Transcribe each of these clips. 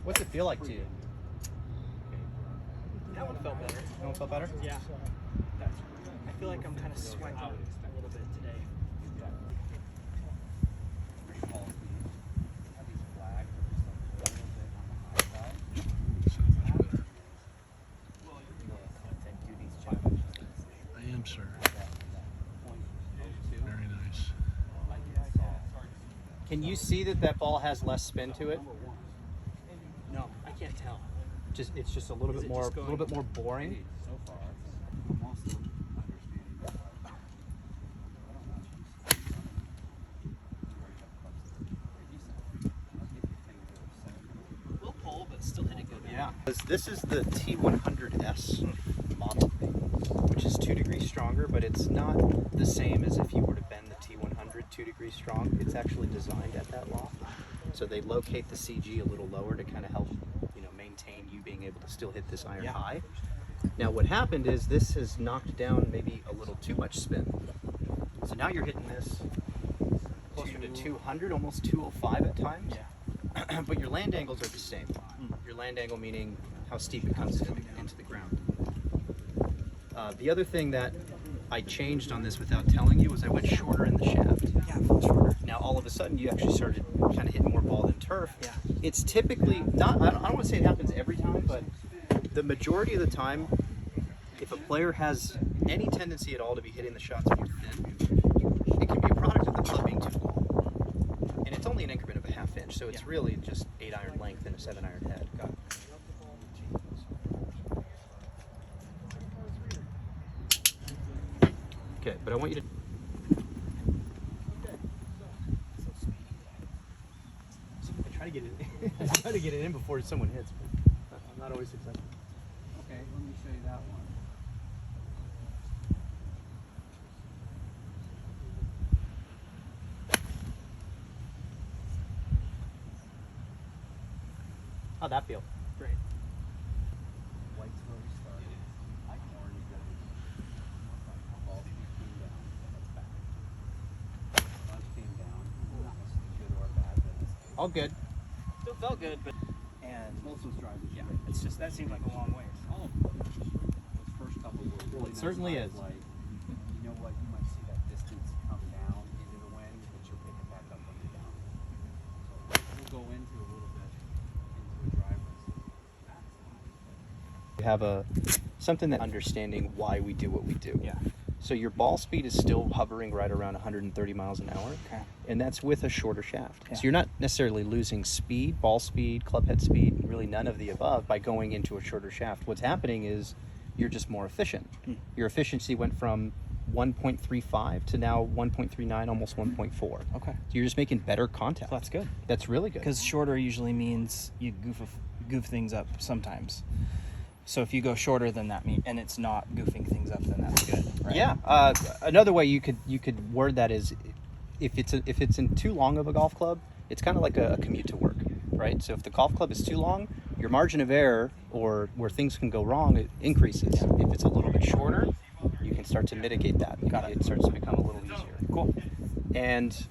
What's it feel like to you? That one felt better. That one felt better? Yeah. I feel like I'm kind of sweating a little bit today. I am, sir. Very nice. Can you see that that ball has less spin to it? No, I can't tell. It's just a little bit more boring. We'll pull, but still hitting good. Yeah. This is the T100S model, which is 2 degrees stronger, but it's not the same as if you were to bend the T100 2 degrees strong. It's actually designed at that loft. So they locate the CG a little lower to kind of help, maintain you being able to still hit this iron high. Now what happened is this has knocked down maybe a little too much spin. So now you're hitting this closer to 200, almost 205 at times. Yeah. But your land angles are the same. Your land angle meaning how steep it comes into the ground. The other thing that I changed on this without telling you was I went shorter in the shaft. Yeah, shorter. Now all of a sudden you actually started kind of hitting more ball than turf. Yeah. It's typically not, I don't want to say it happens every time, but the majority of the time, if a player has any tendency at all to be hitting the shots more thin, it can be a product of the club being too long. And it's only an increment of a ½ inch, so it's really just 8 iron length and a 7 iron head. Got it. Okay, but I want you to I try to get it in before someone hits, but I'm not always successful. Okay, let me show you that one. How'd that feel? Great. White's where we started. Orange goes. Ball came down. That's back. Bunch came down. That was good or bad, but it's All good. Still felt good, but most was driving. yeah, it's just that seemed like a long ways. All of those first couple were really It certainly nice. is. Like, you know what? You might see that distance come down into the wind, but you'll pick it back up when you're down. So we'll go into a little bit into a driver. We have something that understanding why we do what we do. Yeah. So your ball speed is still hovering right around 130 miles an hour, Okay. and that's with a shorter shaft. Yeah. So you're not necessarily losing speed, ball speed, club head speed, really none of the above by going into a shorter shaft. What's happening is you're just more efficient. Your efficiency went from 1.35 to now 1.39, almost 1.4. Okay. So you're just making better contact. That's good. That's really good. Because shorter usually means you goof things up sometimes. So if you go shorter than that, and it's not goofing things up, then that's good. Right? Yeah. Another way you could word that is, if it's in too long of a golf club, it's kind of like a commute to work, right? So if the golf club is too long, your margin of error or where things can go wrong, it increases. If it's a little bit shorter, you can start to mitigate that. It starts to become a little easier. Cool. And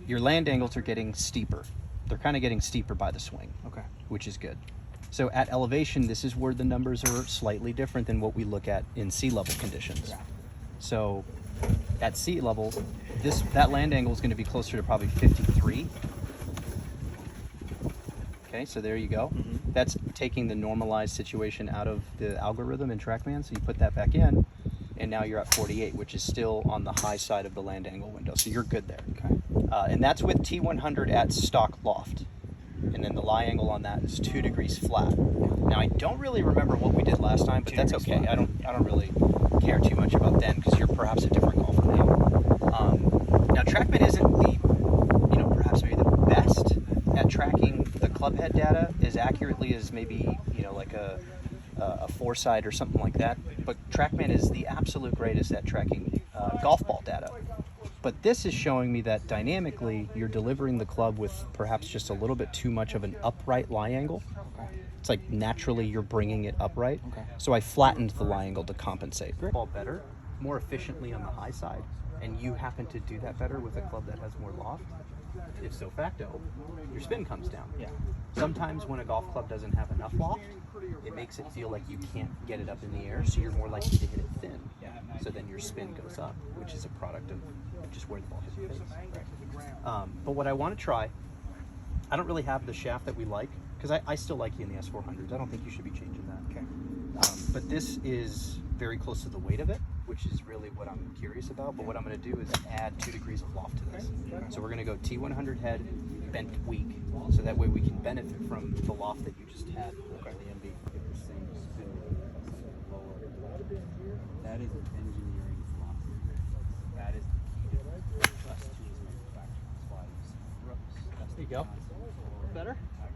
your land angles are getting steeper. They're kind of getting steeper by the swing. Okay. Which is good. So at elevation, this is where the numbers are slightly different than what we look at in sea level conditions. Yeah. So at sea level, that land angle is going to be closer to probably 53. Okay, so there you go. That's taking the normalized situation out of the algorithm in TrackMan. So you put that back in, and now you're at 48, which is still on the high side of the land angle window. So you're good there. Okay. And that's with T100 at stock loft. And then the lie angle on that is 2 degrees flat. Now I don't really remember what we did last time, but that's okay. I don't really care too much about then because you're perhaps a different golfer now. Now TrackMan isn't the, perhaps maybe the best at tracking the club head data as accurately as maybe like a Foresight or something like that. But TrackMan is the absolute greatest at tracking golf ball data. But this is showing me that dynamically you're delivering the club with perhaps just a little bit too much of an upright lie angle. Okay. It's like naturally you're bringing it upright. Okay. So I flattened the lie angle to compensate. Ball better, more efficiently on the high side, and you happen to do that better with a club that has more loft. If so facto, your spin comes down. Yeah. Sometimes when a golf club doesn't have enough loft, it makes it feel like you can't get it up in the air, so you're more likely to hit it thin. So then your spin goes up, which is a product of just where the ball hits your face. But what I want to try, I don't really have the shaft that we like, because I still like you in the S400s. I don't think you should be changing that. Okay. But this is very close to the weight of it, which is really what I'm curious about. But what I'm going to do is add 2 degrees of loft to this. So we're going to go T100 head, bent weak, so that way we can benefit from the loft that you just had on the MB. That is an engineering philosophy. That is the key to us to manufacturing. That's why you see Brooks. There you go.